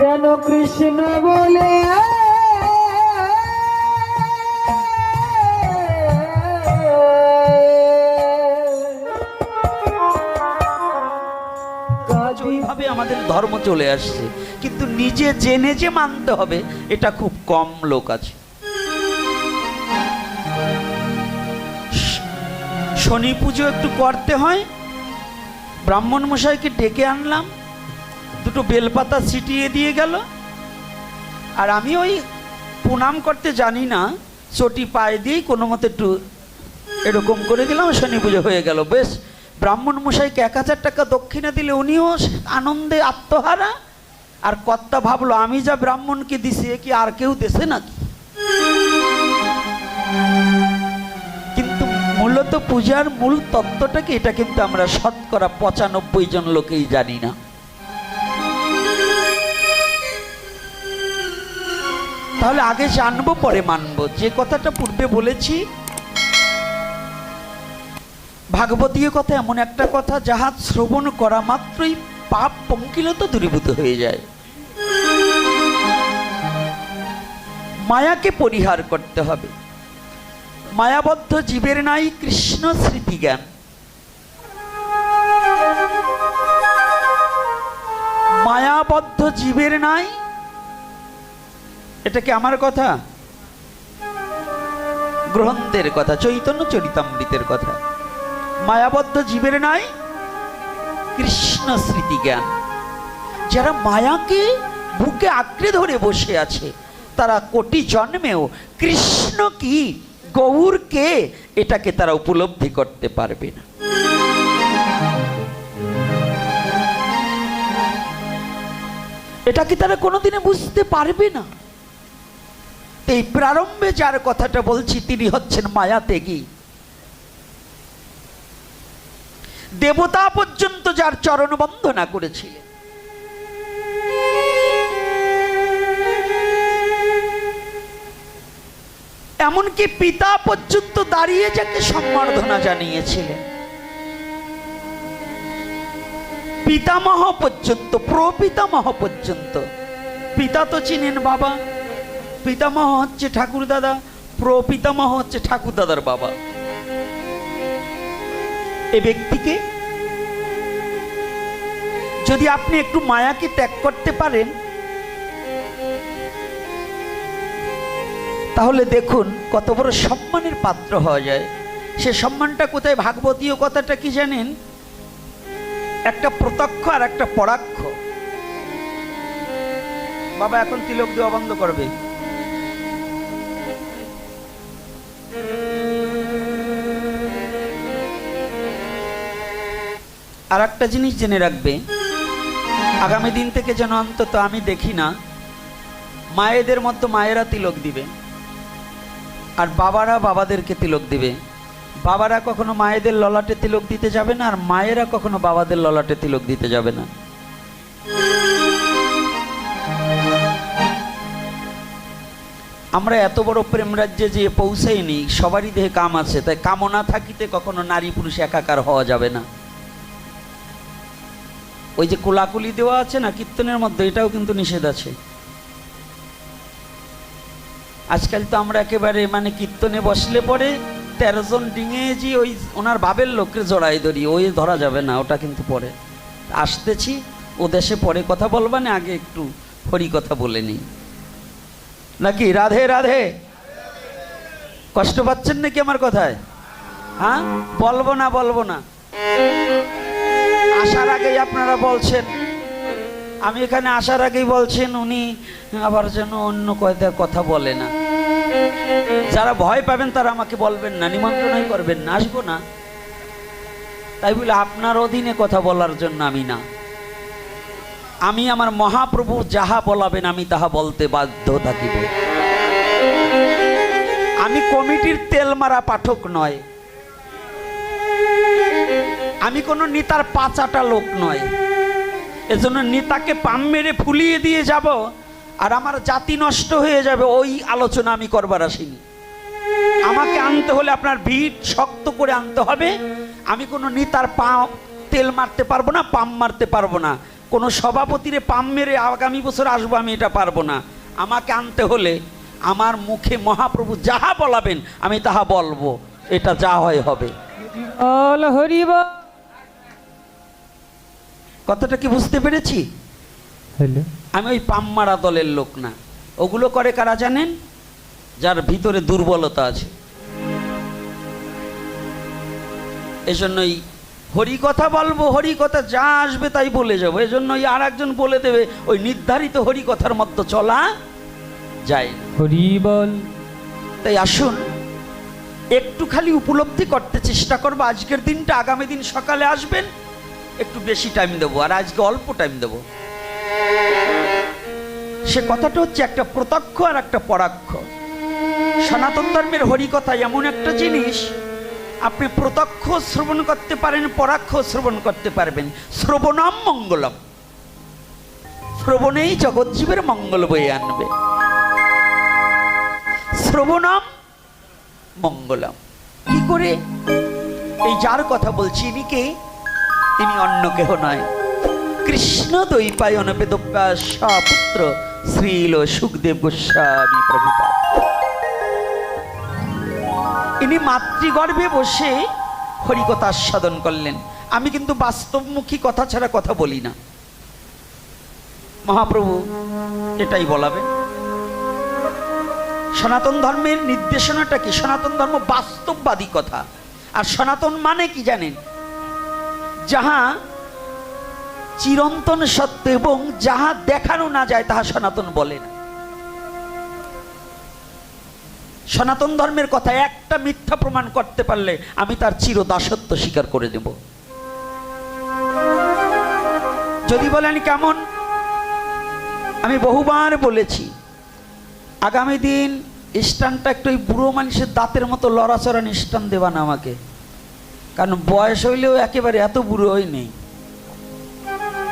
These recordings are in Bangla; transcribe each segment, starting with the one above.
যেন কৃষ্ণ বলে ওইভাবে আমাদের ধর্ম চলে আসছে, কিন্তু নিজে জেনে যে মানতে হবে এটা খুব কম লোক আছে। শনি পুজো একটু করতে হয়, ব্রাহ্মণ মশাইকে ডেকে আনলাম, দুটো বেলপাতা ছিটিয়ে দিয়ে গেল, আর আমি ওই প্রণাম করতে জানি না, চটি পায়ে দিয়েই কোনো মতে একটু এরকম করে দিলাম, শনি পুজো হয়ে গেল। বেশ, ব্রাহ্মণ মশাইকে 1000 টাকা দক্ষিণা দিলে উনিও আনন্দে আত্মহারা, আর কর্তা ভাবলো আমি যা ব্রাহ্মণকে দিছি এ কি আর কেউ দেশে নাকি। কিন্তু মূলত পূজার মূল তত্ত্বটা কি, এটা কিন্তু আমরা শতকরা 95 জন লোকেই জানি না। তাহলে আগে জানবো পরে মানবো। যে কথাটা পূর্বে বলেছি, ভাগবতীয় কথা এমন একটা কথা যাহা শ্রবণ করা মাত্রই পাপ পঙ্কিলতা দূরীভূত হয়ে যায়। মায়াকে পরিহার করতে হবে। মায়াবদ্ধ জীবের নাই কৃষ্ণ স্মৃতি জ্ঞান। মায়াবদ্ধ জীবের নাই, এটা কি আমার কথা? গ্রন্থের কথা, চৈতন্য চরিতামৃতের কথা। মায়াবদ্ধ জীবের নাই কৃষ্ণ স্মৃতি জ্ঞান। যারা মায়াকে বুকে আঁকড়ে ধরে বসে আছে, তারা কোটি জন্মেও কৃষ্ণ কি, গৌর কে, এটাকে তারা উপলব্ধি করতে পারবে না। এটাকে তারা কোনোদিনে বুঝতে পারবে না। এই প্রারম্ভে যার কথাটা বলছি, তিনি হচ্ছেন মায়াত্যাগী। দেবতা পর্যন্ত যার চরণ বন্দনা করেছিলেন। এমনকি পিতা পর্যন্ত দাঁড়িয়ে যাকে সম্বর্ধনা জানিয়েছিলেন। পিতামহ পর্যন্ত, প্রপিতামহ পর্যন্ত। পিতা তো চিনেন বাবা, পিতামহ হচ্ছে ঠাকুর দাদা, প্রপিতামহ হচ্ছে ঠাকুর দাদার বাবা। এই ব্যক্তিকে যদি আপনি একটু মায়াকে ত্যাগ করতে পারেন, তাহলে দেখুন কত বড় সম্মানের পাত্র হওয়া যায়। সে সম্মানটা কোথায়? ভাগবতীয় কথাটা কি জানেন? একটা প্রত্যক্ষ আর একটা পরাক্ষ। বাবা এখন তিলক দেওয়া বন্ধ করবে। আর একটা জিনিস জেনে রাখবে, আগামী দিন থেকে যেন অন্তত আমি দেখি না মায়েদের মধ্যে মায়েরা তিলক দিবে আর বাবারা বাবাদেরকে তিলক দিবে। বাবারা কখনো মায়েদের ললাটে তিলক দিতে যাবে না, আর মায়েরা কখনো বাবাদের ললাটে তিলক দিতে যাবে না। আমরা এত বড় প্রেম রাজ্যে যে পৌঁছাইনি, সবারই দেহে কাম আছে, তাই কামনা থাকিতে কখনো নারী পুরুষ একাকার হওয়া যাবে না। ওই যে কোলাকুলি দেওয়া আছে না কীর্তনের মধ্যে, এটাও কিন্তু নিষেধ আছে। আজকাল তো আমরা একেবারে কীর্তনে বসলে পরে 13 জন ডিঙেজি ওই ওনার বাবের লোককে জড়াই ধরি, ওই ধরা যাবে না, ওটা কিন্তু পরে আসতেছি। ও দেশে পরে কথা বলবা না, আগে একটু হরি কথা বলে নি নাকি। রাধে রাধে। কষ্ট পাচ্ছেন নাকি আমার কথায়? হ্যাঁ, বলবো না বলবো না। আসার আগেই আপনারা বলছেন, আমি এখানে আসার আগেই বলছেন উনি আবার যেন অন্য কথা বলে না। যারা ভয় পাবেন তারা আমাকে বলবেন না, নিমন্ত্রণই করবেন না, আসবো না। তাই বলে আপনার অধীনে কথা বলার জন্য আমি না। আমি আমার মহাপ্রভু যাহা বলাবেন আমি তাহা বলতে বাধ্য থাকিব। আমি কমিটির তেল মারা পাঠক নয়, আমি কোনো নেতার পাচাটা লোক নয়। এজন্য নেতাকে পাম মেরে ফুলিয়ে দিয়ে যাব আর আমার জাতি নষ্ট হয়ে যাবে, ওই আলোচনা আমি করবার আসিনি। আমাকে আনতে হলে আপনার ভিড় শক্ত করে আনতে হবে। আমি কোনো নেতার পা তেল মারতে পারবো না, পাম মারতে পারবো না। কোনো সভাপতিরে পাম মেরে আগামী বছর আসবো আমি এটা পারবো না। আমাকে আনতে হলে আমার মুখে মহাপ্রভু যাহা বলাবেন আমি তাহা বলবো, এটা যা হয় হবে। বল হরি বল। কথাটা কি বুঝতে পেরেছি? হ্যালো, আমি ওই পাম্মারা দলের লোক না। ওগুলো করে কারা জানেন? যার ভিতরে দুর্বলতা আছে। এজন্যই হরি কথা বলবো, হরি কথা যা আসবে তাই বলে যাবো। এজন্যই আর একজন বলে দেবে, ওই নির্ধারিত হরি কথার মধ্যে চলা যায় না। হরি বল। তাই আসুন একটু খালি উপলব্ধি করতে চেষ্টা করবো। আজকের দিনটা, আগামী দিন সকালে আসবেন, একটু বেশি টাইম দেবো, আর আজকে অল্প টাইম দেবো। সে কথাটা হচ্ছে একটা প্রত্যক্ষ আর একটা পরাক্ষ। সনাতন ধর্মের হরিকথা এমন একটা জিনিস, আপনি প্রত্যক্ষ শ্রবণ করতে পারেন, পরাক্ষ শ্রবণ করতে পারবেন। শ্রবণম মঙ্গলম, শ্রবণেই জগৎজীবের মঙ্গল বয়ে আনবে। শ্রবণম মঙ্গলম কি করে? এই যার কথা বলছি ইনি কে? তিনি অন্য কেহ নয়, কৃষ্ণ দ্বৈপায়ন বেদব্যাস পুত্র শ্রীল সুখদেব গোস্বামী প্রভুপাদ। ইনি মাতৃগর্ভে বসে হরিকথা আস্বাদন করলেন। আমি কিন্তু বাস্তবমুখী কথা ছাড়া কথা বলি না। মহাপ্রভু এটাই বলাবেন। সনাতন ধর্মের নির্দেশনাটা কি? সনাতন ধর্ম বাস্তববাদী কথা। আর সনাতন মানে কি জানেন? যাহা চিরন্তন সত্য এবং যাহা দেখানো না যায় তাহা সনাতন বলে না। সনাতন ধর্মের কথা একটা মিথ্যা প্রমাণ করতে পারলে আমি তার চিরদাসত্ব স্বীকার করে দেব। যদি বলেন কেমন, আমি বহুবার বলেছি, আগামী দিন স্টানটা একটু ওই বুড়ো মানুষের দাঁতের মতো লড়াচড়ান স্টান দেবা না আমাকে, কারণ বয়স হইলেও একেবারে এত বুড়ো হই নেই।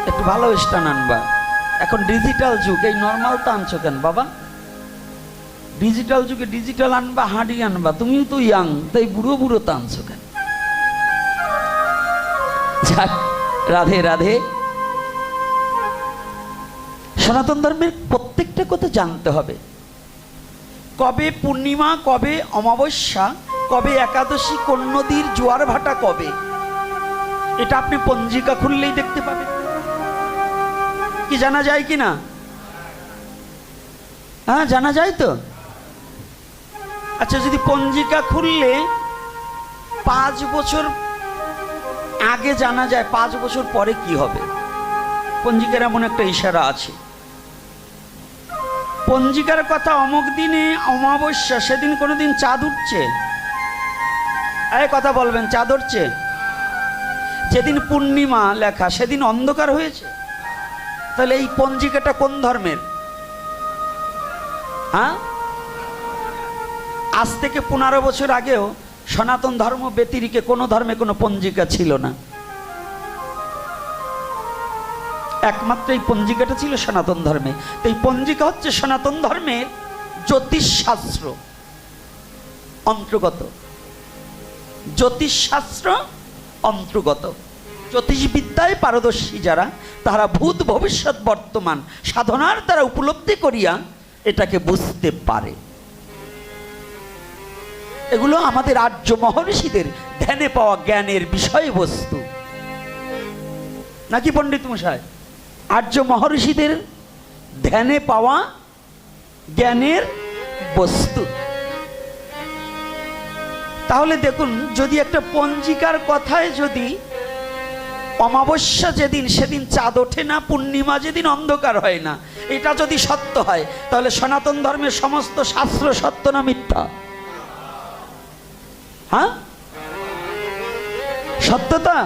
একটু ভালো স্টান আনবা। এখন ডিজিটাল যুগ, এই নর্মাল তো আনছো কেন বাবা? ডিজিটাল যুগে ডিজিটাল আনবা, হাঁড়ি আনবা। তুমিও তো ইয়াং, তাই বুড়ো বুড়ো তো আনছো কেন? যাক, রাধে রাধে। সনাতন ধর্মের প্রত্যেকটা কথা জানতে হবে। কবে পূর্ণিমা, কবে অমাবস্যা, কবে একাদশী, কোন নদীর জোয়ার ভাটা কবে, এটা আপনি পঞ্জিকা খুললেই দেখতে পাবেন। কি জানা যায় কি না? হ্যাঁ, জানা যায় তো। আচ্ছা, যদি পঞ্জিকা খুললে 5 বছর আগে জানা যায়, 5 বছর পরে কি হবে? পঞ্জিকার এমন একটা ইশারা আছে। পঞ্জিকার কথা, অমুক দিনে অমাবস্যা, সেদিন কোনোদিন চাঁদ উঠছে? এই কথা বলবেন, চাঁদ উঠছে? যেদিন পূর্ণিমা লেখা সেদিন অন্ধকার হয়েছে? তাহলে এই পঞ্জিকাটা কোন ধর্মের? হ্যাঁ, আজ থেকে 15 বছর আগেও সনাতন ধর্ম ব্যতিরিকে কোনো ধর্মে কোনো পঞ্জিকা ছিল না। একমাত্র এই পঞ্জিকাটা ছিল সনাতন ধর্মে। তো এই পঞ্জিকা হচ্ছে সনাতন ধর্মের জ্যোতিষশাস্ত্র অন্তর্গত। জ্যোতিষশাস্ত্র অন্তর্গত। জ্যোতিষবিদ্যায় পারদর্শী যারা, তারা ভূত ভবিষ্যৎ বর্তমান সাধনার দ্বারা উপলব্ধি করিয়া এটাকে বুঝতে পারে। এগুলো আমাদের আর্য মহর্ষিদের ধ্যানে পাওয়া জ্ঞানের বিষয়বস্তু, নাকি পণ্ডিত মশাই? আর্য মহর্ষিদের ধ্যানে পাওয়া জ্ঞানের বস্তু। তাহলে দেখুন, যদি একটা পঞ্জিকার কথায় যদি অমাবস্যা যেদিন সেদিন চাঁদ ওঠে না, পূর্ণিমা যেদিন অন্ধকার হয় না, এটা যদি সত্য হয়, তাহলে সনাতন ধর্মের সমস্ত শাস্ত্র সত্য না মিথ্যা? হ্যাঁ, সত্যতা।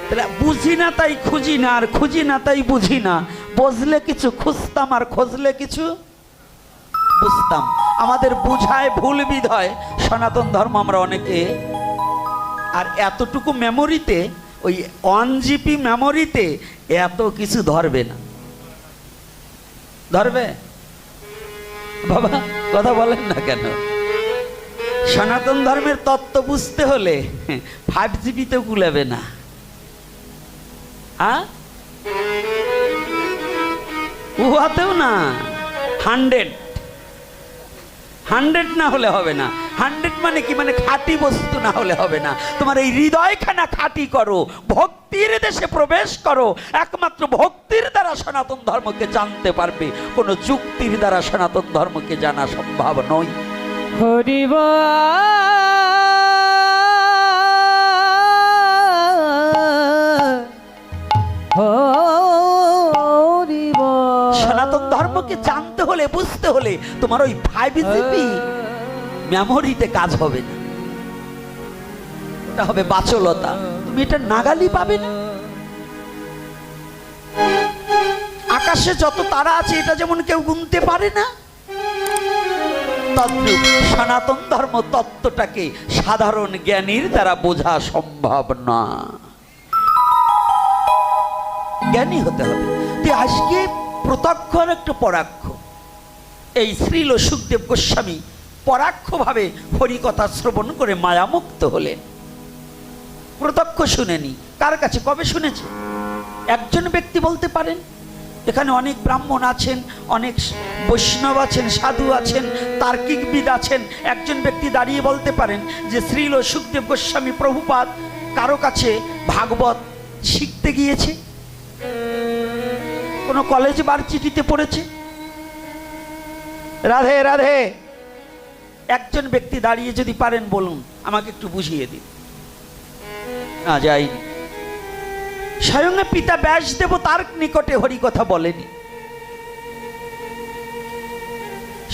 তাহলে বুঝি না তাই খুঁজি না, আর খুঁজি না তাই বুঝি না। বুঝলে কিছু খুঁজতাম, আর খুঁজলে কিছু বুঝতাম। আমাদের বুঝায় ভুল বিধায় সনাতন ধর্ম আমরা অনেকে, আর এতটুকু মেমোরিতে, ওই 1 GB মেমোরিতে এত কিছু ধরবে না। ধরবে বাবা? কথা বলেন না কেন? সনাতন ধর্মের তত্ত্ব বুঝতে হলে 5 GB তে কুলাবে না। উহাতেও না, 100 না হলে হবে না। 100 মানে কি? মানে খাঁটি বস্তু না হলে হবে না। তোমার এই হৃদয়খানা খাঁটি করো, ভক্তির দেশে প্রবেশ করো। একমাত্র ভক্তির দ্বারা সনাতন ধর্মকে জানতে পারবে, কোনো যুক্তির দ্বারা সনাতন ধর্মকে জানা সম্ভব নয়। হরি সনাতন ধর্মকে জানতে হলে, বুঝতে হলে তোমার ওই 5GB মেমোরিতে কাজ হবে না, ওটা হবে বাচলতা। তুমি এটা নাগালি পাবে না। আকাশে যত তারা আছে এটা যেমন কেউ গুনতে পারে না, তদ্রূপ সনাতন ধর্ম তত্ত্বটাকে সাধারণ জ্ঞানীর দ্বারা বোঝা সম্ভব না। জ্ঞানী হতে হবে। আজকে প্রত্যক্ষ আর একটা পরাক্ষ, এই শ্রীল সুখদেব গোস্বামী পরাক্ষভাবে হরিকথা শ্রবণ করে মায়ামুক্ত হলেন। প্রত্যক্ষ শুনেনি, কার কাছে? কবে শুনেছে? একজন ব্যক্তি বলতে পারেন। এখানে অনেক ব্রাহ্মণ আছেন, অনেক বৈষ্ণব আছেন, সাধু আছেন, তার্কিকবিদ আছেন। একজন ব্যক্তি দাঁড়িয়ে বলতে পারেন যে শ্রীল সুখদেব গোস্বামী প্রভুপাদ কারো কাছে ভাগবত শিখতে গিয়েছে, কোনো কলেজ ভার্সিটিতে পড়েছে। রাধে রাধে। একজন ব্যক্তি দাঁড়িয়ে যদি পারেন বলুন, আমাকে একটু বুঝিয়ে দিন। না, যাইনি। স্বয়ং পিতা ব্যাসদেব তার নিকটে হরি কথা বলেনি।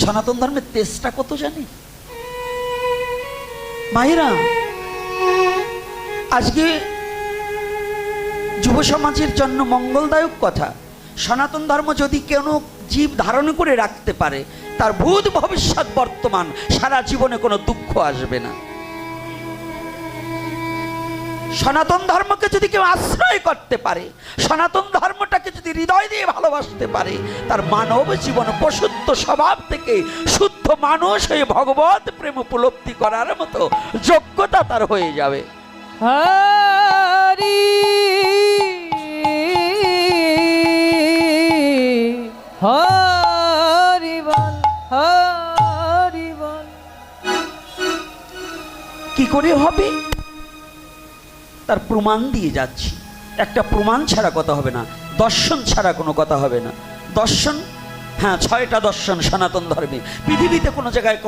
সনাতন ধর্মের তেজটা কত জানি মায়েরা। আজকে যুব সমাজের জন্য মঙ্গলদায়ক কথা, সনাতন ধর্ম যদি কেন জীব ধারণ করে রাখতে পারে, তার ভূত ভবিষ্যৎ বর্তমান সারা জীবনে কোনো দুঃখ আসবে না। সনাতন ধর্মকে যদি কেউ আশ্রয় করতে পারে, সনাতন ধর্মটাকে যদি হৃদয় দিয়ে ভালোবাসতে পারে, তার মানব জীবন পশুত্ব স্বভাব থেকে শুদ্ধ মানুষ হয়ে ভগবত প্রেম উপলব্ধি করার মতো যোগ্যতা তার হয়ে যাবে। হরি হরি বল, হরি বল। কি করে হবে? তার প্রমাণ দিয়ে যাচ্ছি। একটা প্রমাণ ছাড়া কথা হবে না, দর্শন ছাড়া কোনো কথা হবে না। দর্শন, হ্যাঁ, 6টা দর্শন সনাতন ধর্মে। পৃথিবীতে কোনো জায়গায়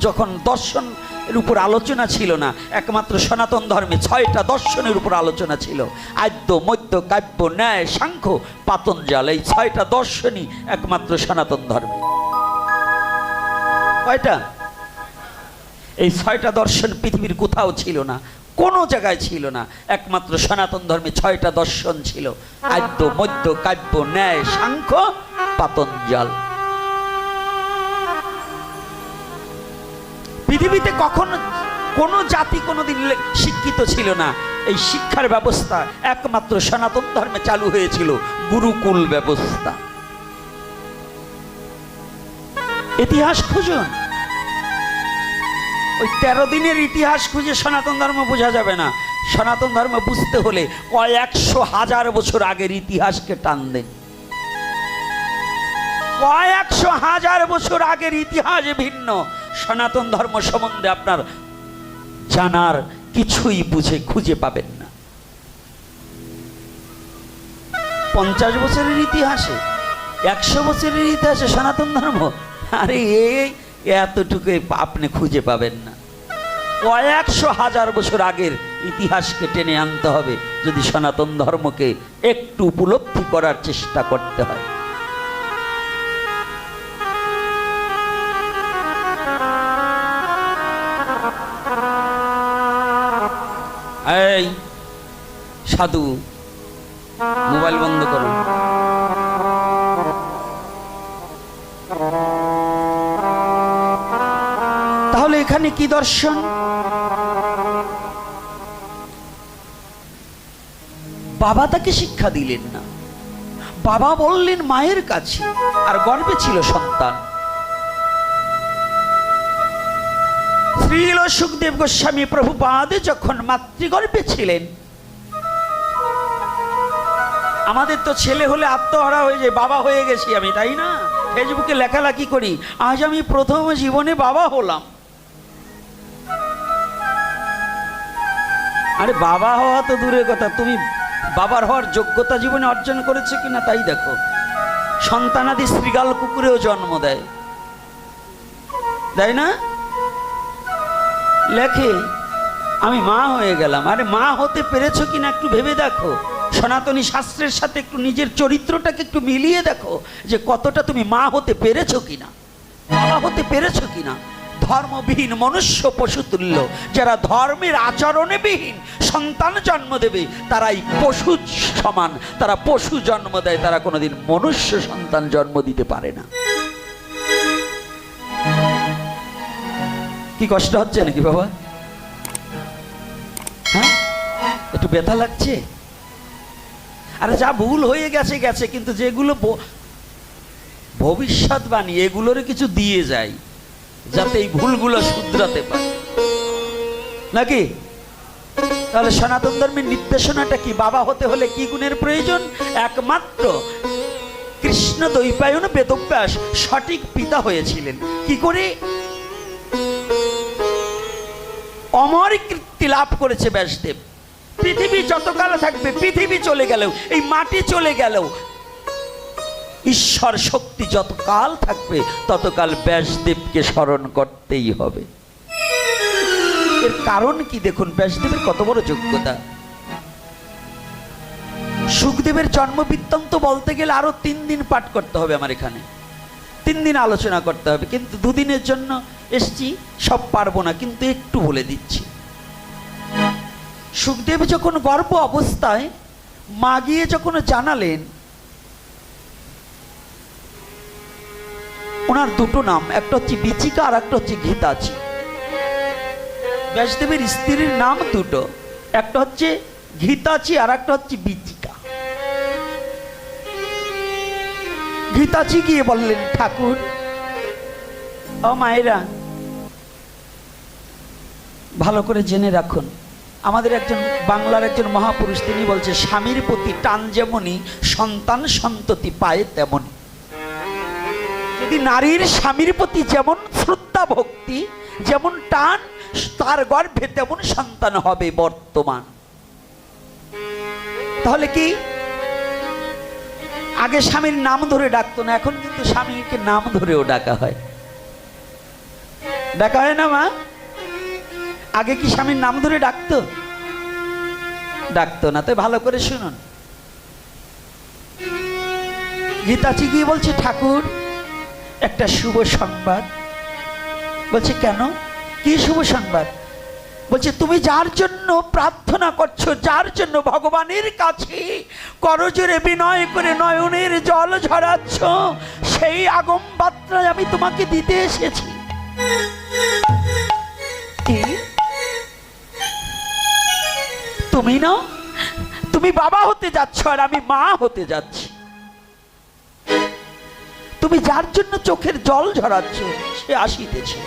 যখন দর্শনের উপর আলোচনা ছিল না, একমাত্র সনাতন ধর্মে 6টা দর্শনের উপর আলোচনা ছিল। আদ্য, মধ্য, কাব্য, ন্যায়, সাংখ্য, পাতঞ্জল, এই 6টা দর্শনই একমাত্র সনাতন ধর্মে। কয়টা? এই 6টা দর্শন পৃথিবীর কোথাও ছিল না, কোনো জায়গায় ছিল না। একমাত্র সনাতন ধর্মে 6টা দর্শন ছিল। আদ্য, মধ্য, কাব্য, ন্যায়, সাংখ্য, পাতঞ্জল। পৃথিবীতে কখনো কোনো জাতি কোনোদিন শিক্ষিত ছিল না। এই শিক্ষার ব্যবস্থা একমাত্র সনাতন ধর্মে চালু হয়েছিল, গুরুকুল ব্যবস্থা। ইতিহাস খুঁজুন, ওই 13 দিনের ইতিহাস খুঁজে সনাতন ধর্ম বোঝা যাবে না। সনাতন ধর্ম বুঝতে হলে কয়েকশো হাজার বছর আগের ইতিহাসকে টান দেন। কয়েকশো হাজার বছর আগের ইতিহাস ভিন্ন। সনাতন ধর্ম সম্বন্ধে আপনার জানার কিছুই খুঁজে পাবেন না। 50 বছরের ইতিহাসে, 100 বছরের ইতিহাসে সনাতন ধর্ম, আরে এই এতটুকু আপনি খুঁজে পাবেন না। কয়েকশো হাজার বছর আগের ইতিহাসকে টেনে আনতে হবে যদি সনাতন ধর্মকে একটু উপলব্ধি করার চেষ্টা করতে হয়। এই সাধু, মোবাইল বন্ধ করো। তাহলে এখানে কি দর্শন? বাবা তাকে শিক্ষা দিলেন না, বাবা বললেন মায়ের কাছে, আর গর্ভে ছিল সন্তান। শ্রীল সুখদেব গোস্বামী প্রভুপাদ যখন মাতৃগর্ভে ছিলেন, আমাদের তো ছেলে হলে আত্মহারা হয়ে যায়, বাবা হয়ে গেছি আমি, তাই না? ফেসবুকে লেখালেখি করি, আজ আমি প্রথম জীবনে বাবা হলাম। আরে বাবা হওয়া তো দূরের কথা, তুমি বাবার হওয়ার যোগ্যতা জীবনে অর্জন করেছে কিনা তাই দেখো। সন্তানাদি শ্রীগাল কুকুরেও জন্ম দেয়, তাই না? লেখে আমি মা হয়ে গেলাম। আরে মা হতে পেরেছো কিনা একটু ভেবে দেখো, সনাতনী শাস্ত্রের সাথে একটু নিজের চরিত্রটাকে একটু মিলিয়ে দেখো যে কতটা তুমি মা হতে পেরেছো কিনা, বাবা হতে পেরেছো কিনা। ধর্মবিহীন মনুষ্য পশুতুল্য, যারা ধর্মের আচরণে বিহীন সন্তান জন্ম দেবে তারাই পশু সমান, তারা পশু জন্ম দেয়, তারা কোনোদিন মনুষ্য সন্তান জন্ম দিতে পারে না। কি কষ্ট হচ্ছে নাকি বাবা? হ্যাঁ, একটু ব্যথা লাগছে? আরে যা ভুল হয়ে গেছে গেছে, কিন্তু যেগুলো ভবিষ্যৎবাণী এগুলোর কিছু দিয়ে যায় যাতে এই ভুলগুলো শুধরাতে পারে, নাকি? তাহলে সনাতন ধর্মের নির্দেশনাটা কি? বাবা হতে হলে কি গুণের প্রয়োজন? একমাত্র কৃষ্ণ দ্বৈপায়ন বেদব্যাস সঠিক পিতা হয়েছিলেন। কি করে? অমর কীর্তি লাভ করেছে ব্যাসদেব। পৃথিবী যতকাল থাকবে, পৃথিবী চলে গেলেও, এই মাটি চলে গেলেও, ঈশ্বর শক্তি যতকাল থাকবে ততকাল ব্যাসদেবকে স্মরণ করতেই হবে। এর কারণ কি দেখুন, ব্যাসদেবের কত বড় যোগ্যতা। সুখদেবের জন্ম বৃত্তান্ত বলতে গেলে আরো 3 দিন পাঠ করতে হবে আমার এখানে, 3 দিন আলোচনা করতে হবে, কিন্তু 2 দিনের জন্য এসছি, সব পারবো না, কিন্তু একটু বলে দিচ্ছি। সুখদেব যখন গর্ভ অবস্থায় মা গিয়ে যখন জানালেন, ওনার 2টো নাম, একটা হচ্ছে বিচিকা আর একটা হচ্ছে ঘিতাচি। ব্যাসদেবের স্ত্রীর নাম 2টো, একটা হচ্ছে ঘিতাচি আর একটা হচ্ছে বিচিকা। ঘিতাচি গিয়ে বললেন, ঠাকুর ও মায়েরা, ভালো করে জেনে রাখুন, আমাদের একজন বাংলার একজন মহাপুরুষ তিনি বলছে, স্বামীর প্রতি টান যেমনই সন্তান সন্ততি পায় তেমনই। যদি নারীর স্বামীর প্রতি যেমন শ্রদ্ধা ভক্তি, যেমন টান, তার গর্ভে তেমন সন্তান হবে বর্তমান। তাহলে কি আগে স্বামীর নাম ধরে ডাকতো না, এখন কিন্তু স্বামীকে নাম ধরেও ডাকা হয়। ডাকা হয় না মা? আগে কি স্বামীর নাম ধরে ডাকতো? ডাকতো না। তো ভালো করে শুনুন, গীতাজি গিয়ে বলছে, ঠাকুর একটা শুভ সংবাদ। বলছে কেন, কি শুভ সংবাদ? বলছে তুমি যার জন্য প্রার্থনা করছো, যার জন্য ভগবানের কাছে করজোরে বিনয় করে নয়নের জল ঝরাচ্ছ, সেই আগম বার্তায় আমি তোমাকে দিতে এসেছি। কি তুমি না? তুমি বাবা হতে যাচ্ছ আর আমি মা হতে যাচ্ছি। তুমি যার জন্য চোখের জল ঝরাচ্ছ সে আসিতেছে।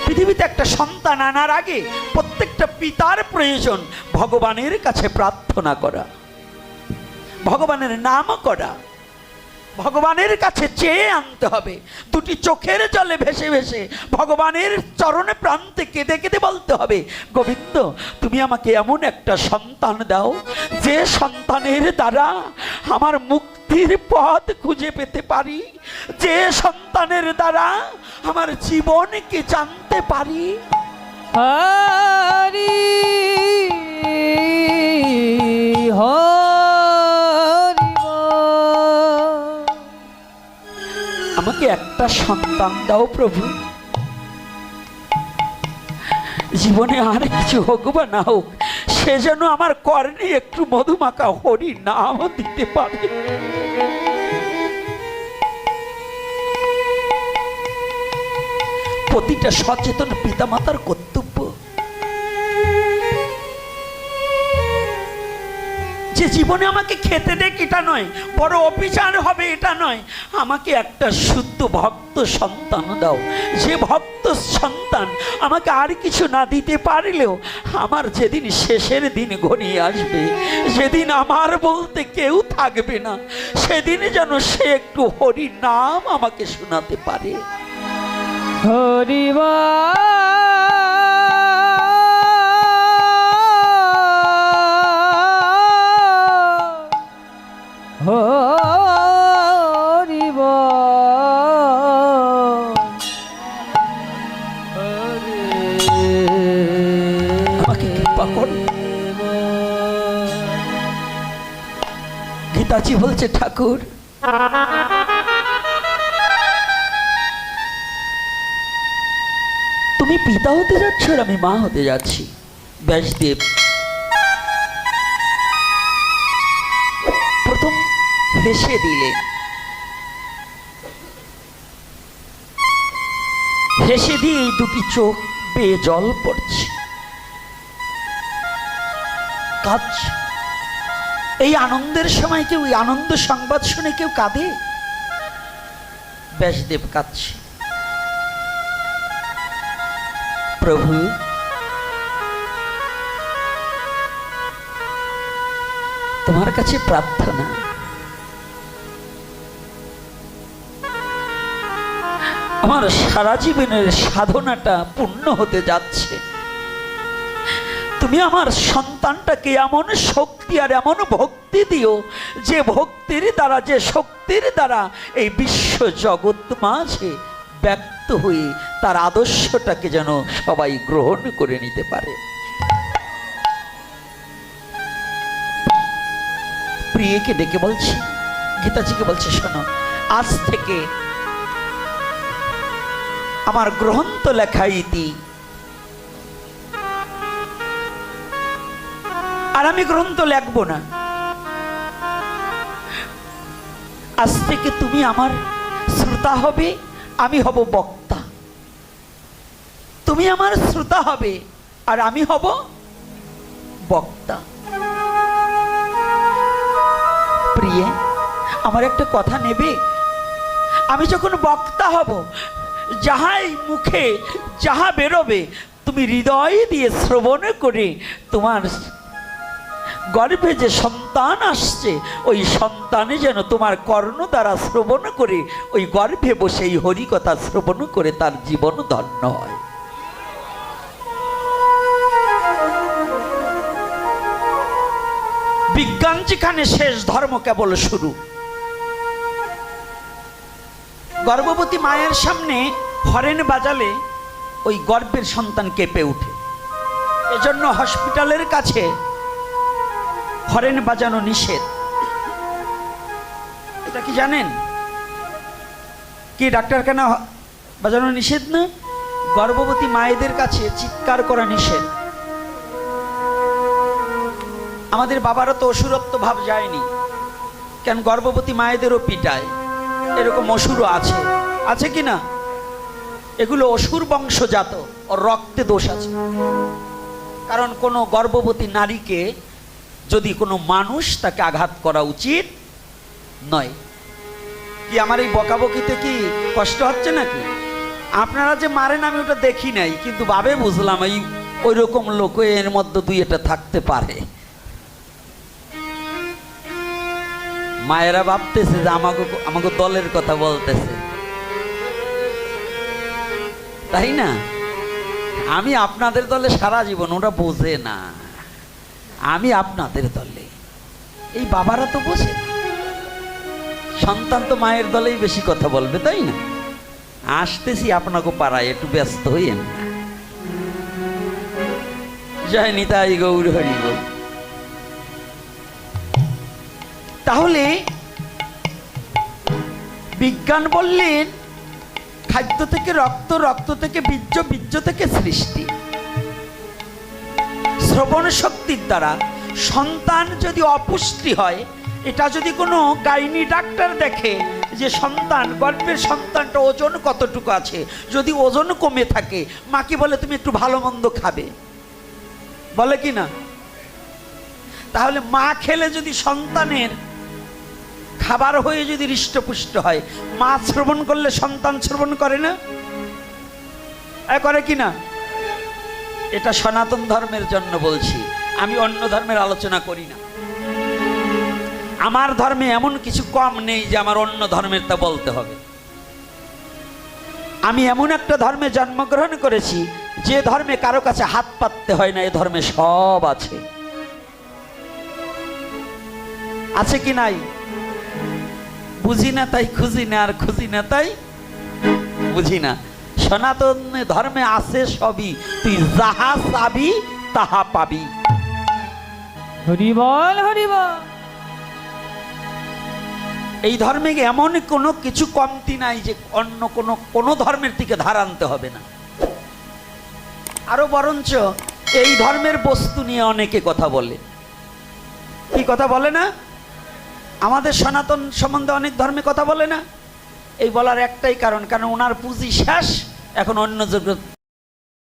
পৃথিবীতে একটা সন্তান আনার আগে প্রত্যেকটা পিতার প্রয়োজন ভগবানের কাছে প্রার্থনা করা, ভগবানের নাম করা, ভগবানের কাছে চেয়ে আনতে হবে। 2টি চোখের জলে ভেসে ভেসে ভগবানের চরণে প্রান্তে কেঁদে কেঁদে বলতে হবে, গোবিন্দ তুমি আমাকে এমন একটা সন্তান দাও যে সন্তানের দ্বারা আমার মুক্তির পথ খুঁজে পেতে পারি, যে সন্তানের দ্বারা আমার জীবনকে জানতে পারি। হরি হরি আমাকে একটা সন্তান দাও প্রভু, জীবনে আর কিছু হোক বা না হোক, সে যেন আমার কর্ণে একটু মধুমাখা হরি নাম দিতে পারে। প্রতিটা সচেতন পিতামাতার কর্তব্য যে যে জীবনে আমাকে খেতে দেখ এটা নয়, বড় অবিচার হবে এটা নয়, আমাকে একটা শুদ্ধ ভক্ত সন্তান দাও, যে ভক্ত সন্তান আমাকে আর কিছু না দিতে পারলেও আমার যেদিন শেষের দিন ঘনিয়ে আসবে, যেদিন আমার বলতে কেউ থাকবে না, সেদিন যেন সে একটু হরি নাম আমাকে শোনাতে পারে। হরি আমাকে কৃপা কর। গীতাজি বলছে, ঠাকুর তুমি পিতা হতে যাচ্ছ আর আমি মা হতে যাচ্ছি। ব্যাসদেব প্রথম হেসে দিলে, হেসে দিয়ে এই দুটি চোখ বেয়ে জল পড়ছে, কাঁদছে। এই আনন্দের সময় কেউ, এই আনন্দ সংবাদ শুনে কেউ কাঁদে? ব্যাসদেব কাঁদছে। প্রভু, তোমার কাছে প্রার্থনা, আমার সারা জীবনের সাধনাটা পূর্ণ হতে যাচ্ছে, তুমি আমার সন্তানটাকে এমন শক্তি আর এমন ভক্তি দিও, যে ভক্তির দ্বারা, যে শক্তির দ্বারা এই বিশ্ব জগৎ মাঝে ব্যক্ত হয়ে তার আদর্শটাকে যেন সবাই গ্রহণ করে নিতে পারে। প্রিয়কে ডেকে বলছি, গীতাজিকে বলছে, শোনো, আজ থেকে আমার গ্রন্থ লেখা ইতি, আর আমি গ্রন্থ লিখবো না। আজ থেকে তুমি আমার শ্রোতা হবে, আমি হব বক্তা। তুমি আমার শ্রোতা হবে আর আমি হব বক্তা। প্রিয়ে, আমার একটা কথা নেবে? আমি যখন বক্তা হব, যাহাই মুখে যাহা বেরোবে তুমি হৃদয় দিয়ে শ্রবণ করে, তোমার গর্ভে যে সন্তান আসছে ওই সন্তানে যেন তোমার কর্ণ দ্বারা শ্রবণ করে ওই গর্ভে বসে এই হরিকথা শ্রবণ করে তার জীবন ধন্য হয়। বিজ্ঞান যেখানে শেষ, ধর্ম কেবল শুরু। গর্ভবতী মায়ের সামনে হরেন বাজালে ওই গর্ভের সন্তান কেঁপে ওঠে। এজন্য হসপিটালের কাছে হরেন বাজানো নিষেধ। এটা কি জানেন? কি ডাক্তারখানা বাজানো নিষেধ না? গর্ভবতী মায়েদের কাছে চিৎকার করা নিষেধ। আমাদের বাবারা তো অসুরত্ব ভাব যায়নি, কেন গর্ভবতী মায়েদেরও পিটায়, এরকম অসুরও আছে, আছে কি না? এগুলো অসুর বংশজাত, ওর রক্তে দোষ আছে। কারণ কোনো গর্ভবতী নারীকে যদি কোনো মানুষ তাকে আঘাত করা উচিত নয়। কি আমার এই বকাবকিতে কি কষ্ট হচ্ছে নাকি? আপনারা যে মারেন আমি ওটা দেখি নাই, কিন্তু ভাবে বুঝলাম এই ওই রকম লোক এর মধ্যে দুই এটা থাকতে পারে। মায়েরা ভাবতেছে যে আমাকে দলের কথা বলতেছে, তাই না? আমি আপনাদের দলে সারা জীবন, ওরা বোঝে না আমি আপনাদের দলে। এই বাবারা তো বোঝে না, সন্তান তো মায়ের দলেই বেশি কথা বলবে, তাই না? আসতেছি আপনাকে পাড়ায়, একটু ব্যস্ত হইয়েন না। জয় নিতাই গৌর হরি বল। তাহলে বিজ্ঞান বললেন খাদ্য থেকে রক্ত, রক্ত থেকে বীর্য, বীর্য থেকে সৃষ্টি। শ্রবণ শক্তির দ্বারা সন্তান যদি অপুষ্টি হয়, এটা যদি কোনো গাইনি ডাক্তার দেখে যে সন্তান, গর্ভের সন্তানটা ওজন কতটুকু আছে, যদি ওজন কমে থাকে, মাকে বলে তুমি একটু ভালো মন্দ খাবে, বলে কি না? তাহলে মা খেলে যদি সন্তানের খাবার হয়ে যদি হৃষ্টপুষ্ট হয়, মা শ্রবণ করলে সন্তান শ্রবণ করে না? করে কি না? এটা সনাতন ধর্মের জন্য বলছি, আমি অন্য ধর্মের আলোচনা করি না। আমার ধর্মে এমন কিছু কম নেই যে আমার অন্য ধর্মের তা বলতে হবে। আমি এমন একটা ধর্মে জন্মগ্রহণ করেছি যে ধর্মে কারো কাছে হাত পাততে হয় না। এ ধর্মে সব আছে। আছে কি নাই? বুঝি না তাই খুঁজি না, আর খুঁজি না তাই বুঝি না। সনাতন ধর্মে আছে সবই, তুই যাহা চাবি তাহা পাবি। হরি বল, হরি বল। এই ধর্মে এমন কোনো কিছু কমতি নাই যে অন্য কোনো ধর্মের থেকে ধার আনতে হবে না। আরো বরঞ্চ এই ধর্মের বস্তু নিয়ে অনেকে কথা বলে। কি কথা বলে না? আমাদের সনাতন সম্বন্ধে অনেক ধর্মে কথা বলে না। এই বলার একটাই কারণ, কারণ ওনার পুঁজি শেষ, এখন অন্য